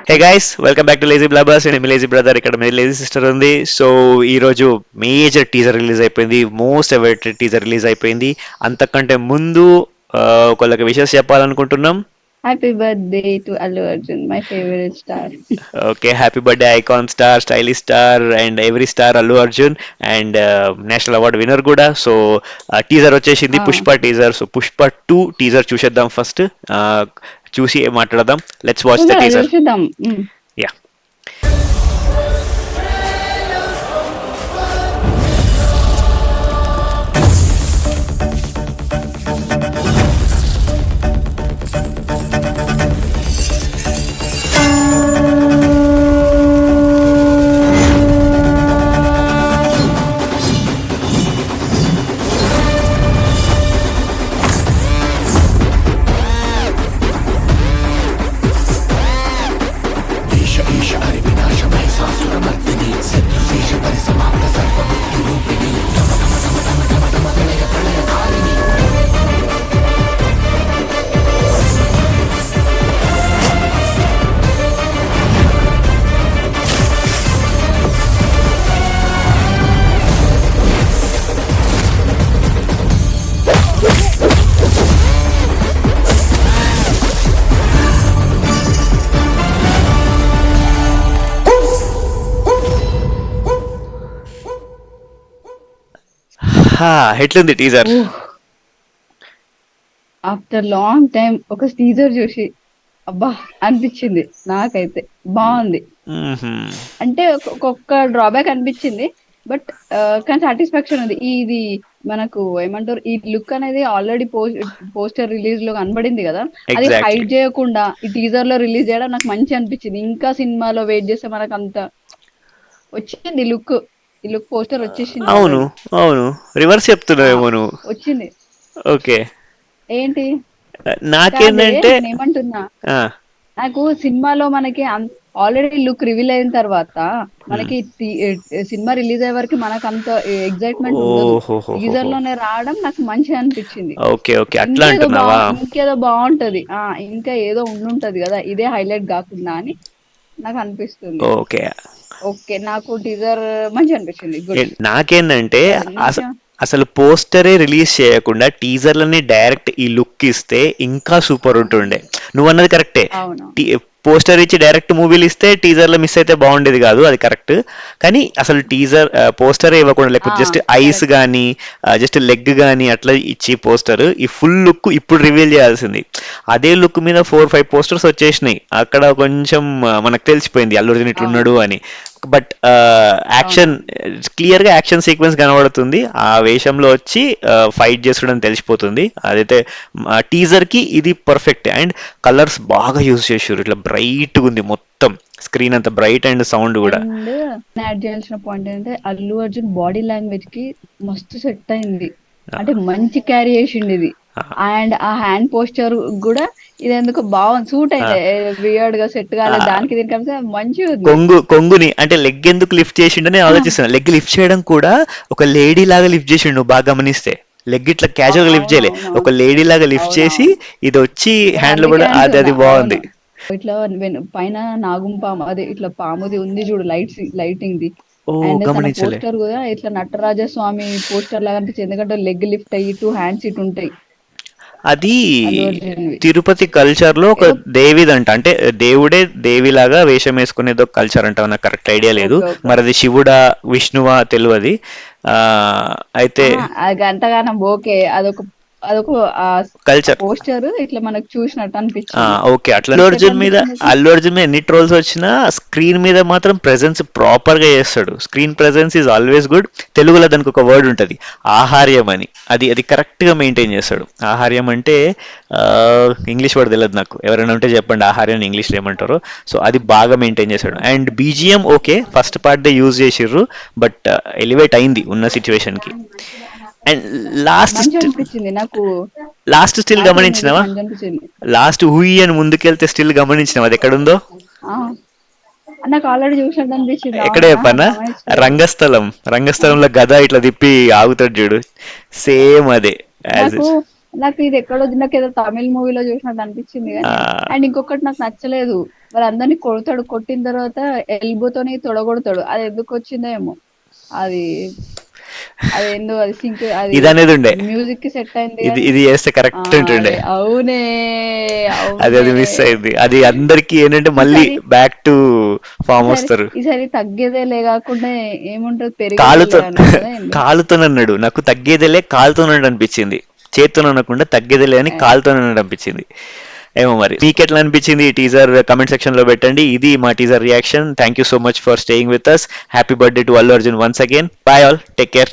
Hey guys, welcome back to lazy blabbers. నేను మీ lazy brother, ఇక్కడ మీ లేజీ సిస్టర్ ఉంది. సో ఈ రోజు మేజర్ టీజర్ రిలీజ్ అయిపోయింది, మోస్ట్ అవైటెడ్ టీజర్ రిలీజ్ అయిపోయింది. అంతకంటే ముందు ఒకళ్ళకి విషెస్ చెప్పాలనుకుంటున్నాం. Happy birthday to Allu Arjun, my favorite star. Okay, happy birthday icon star, stylish star and every star Allu Arjun and national award winner కూడా. సో టీజర్ వచ్చేసింది, Ah, Pushpa teaser. So Pushpa 2 teaser చూసేద్దాం first. చూసి మాట్లాడదాం. లెట్స్ వాచ్ ద చూద్దాం teaser. చూద్దాం. Yeah. ఎట్లుంది teaser? After long time ఒక teaser చూసి అబ్బా అనిపించింది. నాకైతే బాగుంది. అంటే ఒక్కొక్క డ్రాబ్యాక్ అనిపించింది, బట్ కానీ సాటిస్ఫాక్షన్ ఉంది. ఇది మనకు ఏమంటారు, ఈ లుక్ అనేది ఆల్రెడీ పోస్టర్ రిలీజ్ లో కనబడింది కదా, అది ఎగ్జాక్ట్లీ. హైడ్ చేయకుండా ఈ టీజర్ లో రిలీజ్ చేయడం నాకు మంచి అనిపించింది. ఇంకా సినిమాలో వెయిట్ చేస్తే మనకు అంత వచ్చింది లుక్. ఈ లుక్ పోస్టర్ వచ్చేసింది అవును, ఆల్రెడీ. అవును. రివర్స్ చెప్తున్నావేమో నువ్వు. వచ్చింది. ఓకే. ఏంటి? కాదే, నాకేంటంటే నేను ఏమంటున్నా, ఆ, నాకు సినిమాలో మనకి ఆల్రెడీ లుక్ రివీల్ అయిన తర్వాత మనకి సినిమా రిలీజ్ అయ్యే వరకు మనకు అంత ఎగ్జైట్మెంట్ ఉండదు. టీజర్ ఓహోహోహో. లోనే రావడం నాకు మంచిగా అనిపించింది. ఓకే, ఓకే, అట్లా అంటున్నావా? ఇంకేదో బాగుంటది, ఇంకా ఏదో ఉండుంటది కదా, ఇదే హైలైట్ కాకుండా అని నాకు అనిపిస్తుంది. ఓకే. ఓకే, నాకు టీజర్ మంచిగా అనిపించింది. గుడ్. నాకేందంటే అస- మంచిగా. అసలు పోస్టరే రిలీజ్ చేయకుండా టీజర్లని డైరెక్ట్ ఈ లుక్ ఇస్తే ఇంకా సూపర్ ఉంటుండే. నువ్వు అన్నది కరెక్టే. అవును. పోస్టర్ ఇచ్చి డైరెక్ట్ మూవీలు ఇస్తే టీజర్లో మిస్ అయితే బాగుండేది కాదు, అది కరెక్ట్. కానీ అసలు టీజర్ పోస్టర్ ఇవ్వకుండా, లేకపోతే జస్ట్ ఐస్ కరెక్ట్. కానీ జస్ట్ లెగ్ కానీ అట్లా ఇచ్చి పోస్టర్ ఈ ఫుల్ లుక్ ఇప్పుడు రివీల్ చేయాల్సింది. అదే లుక్ మీద 4-5 పోస్టర్స్ వచ్చేసినాయి. అక్కడ కొంచెం మనకు తెలిసిపోయింది అల్లు అర్జున్ అవును. ఇట్లున్నాడు అని. బట్ అవును. యాక్షన్, క్లియర్ గా యాక్షన్ సీక్వెన్స్ కనబడుతుంది. ఆ వేషంలో వచ్చి ఫైట్ చేస్తుండని తెలిసిపోతుంది. అదైతే టీజర్ కి ఇది పర్ఫెక్ట్. అండ్ కలర్స్ బాగా యూజ్ చేసారు, ఇట్లా బ్రైట్ గా ఉంది మొత్తం. స్క్రీన్ అంత బ్రైట్ అండ్ సౌండ్ కూడా. అండ్ యాడ్ చేయాల్సిన పాయింట్ ఏంటంటే అల్లు అర్జున్ బాడీ లాంగ్వేజ్ కి మస్తు సెట్ అయింది. అంటే మంచి క్యారీ చేసిండు ఇది. అండ్ ఆ హ్యాండ్ పోస్టర్ కూడా ఇది ఎందుకు బాగుంది, సూట్ అయింది. వియర్డ్ గా సెట్ కాలేదు దానికి, దీనికి కలిసి మంచిగా ఉంది. కొంగుని అంటే లెగ్ ఎందుకు లిఫ్ట్ చేసిండని ఆ, ఆలోచిస్తున్నా. లెగ్ లిఫ్ట్ చేయడం కూడా ఒక లేడీ లాగా లిఫ్ట్ చేసిండు, నువ్వు బాగా గమనిస్తే. లెగ్ ఇట్లా క్యాజువల్ గా లిఫ్ట్ చేయలే, ఒక అవునవునవును. లేడీ లాగా లిఫ్ట్ చేసి అవునవును. ఇది వచ్చి నేను హ్యాండ్ లో అందుకే కూడా అది అంటున్నా. అది అవును. బాగుంది. ఇట్లా పైన నాగుం పాము, అదే ఇట్లా పాముది ఉంది చూడు, లైటింగ్ ది. ఓ, అండ్ తన గమనించలే. పోస్టర్ కూడా ఇట్లా నటరాజ స్వామి పోస్టర్ లాగా అనిపించింది, ఎందుకంటే లెగ్ లిఫ్ట్ అయ్యి టూ హ్యాండ్స్ ఇటు ఉంటాయి అది అల్లు అర్జున్వి. తిరుపతి కల్చర్ లో ఒక ఏదో. దేవిదంట. అంటే దేవుడే దేవిలాగా వేషం వేసుకునేది ఒక కల్చర్ అంట, నాకు కరెక్ట్ ఐడియా లేదు. Okay okay. మరి అది శివుడా విష్ణువా తెలియదు. ఆ, అయితే అది అంతగానం ఓకే. అదొక అదొక కల్చర్. పోస్టర్ ఇట్లా మనకు చూసినట్టు అనిపించింది. ఓకే, అట్లా అల్లు మీకు ఎట్లా అర్జున్ మీద అనిపించింది అసలు? అల్లు అర్జున్ మీద ఎన్ని ట్రోల్స్ వచ్చినా స్క్రీన్ మీద మాత్రం ప్రెజెన్స్ ప్రాపర్ గా చేస్తాడు. Screen presence is always good. తెలుగులో దానికి ఒక వర్డ్ ఉంటది, ఆహార్యం అని. అది అది కరెక్ట్ గా మెయింటైన్ చేస్తాడు. ఆహార్యం అంటే ఇంగ్లీష్ వర్డ్ తెలియదు నాకు, ఎవరైనా ఉంటే చెప్పండి ఆహార్యం ఇంగ్లీష్లో ఏమంటారో. సో అది బాగా మెయింటైన్ చేశాడు. And BGM okay, first part they use చేసిర్రు, బట్ ఎలివేట్ అయింది ఉన్న సిచ్యువేషన్ కి. అండ్ లాస్ట్ మంచిగా అనిపించింది నాకు. లాస్ట్ స్టిల్ నాకే మూవీ గమనించినావా? మంచిగా అనిపించింది. లాస్ట్ హూయి అని ముందుకెళ్తే స్టిల్ గమనించినావా అది ఎక్కడుందో? ఆ, నాకు ఆల్రెడీ చూసినట్టు అనిపించింది. ఎక్కడ అవునా, చెప్పన్నా? గమనించలేదు. రంగస్థలం. ఆ, రంగస్థలంలో గద ఇట్లా తిప్పి ఆగుతాడు చూడు, సేమ్ అదే యాజ్ నాకు ఇట్. నాకు ఇది ఎక్కడో నాకు ఏదో తమిళ్ మూవీలో చూసినట్టు అనిపించింది కానీ. అండ్ ఇంకొకటి నాకు నచ్చలేదు, వాళ్ళందరినీ కొడతాడు, కొట్టిన తర్వాత ఎల్బోతోని తొడగొడతాడు. అది ఎందుకు వచ్చిందో ఏమో అది, అదేందో అది సింక్, అది ఇది అనేది ఉండే, మ్యూజిక్ కి సెట్ అయింది ఇది కానీ ఇది చేస్తే ఆ కరెక్ట్ ఉంటుండే. అదే అవునే, అది అవునే. అది మిస్ అయింది. అది అందరికి ఏంటంటే మళ్ళీ ఈసారి బ్యాక్ టు ఫామ్ ఈసారి వస్తారు. ఈసారి తగ్గేదేలే కాకుండా ఏముంటది, కాలుతో పెరిగేదేలే అన్నాడు కదా ఏంది. కాలుతోనన్నాడు, నాకు తగ్గేదేలే కాలుతోనన్నాడు అనిపించింది. చేతితో అనకుండా తగ్గేదేలే అని ఏ, కాలుతోనన్నాడు అనిపించింది. ఏమో మరి మీకు ఎట్లా అనిపించింది ఈ టీజర్ కమెంట్ సెక్షన్ లో పెట్టండి. ఇది మా teaser reaction. Thank you so much for staying with us. Happy birthday to Allu Arjun once again. Bye all, take care.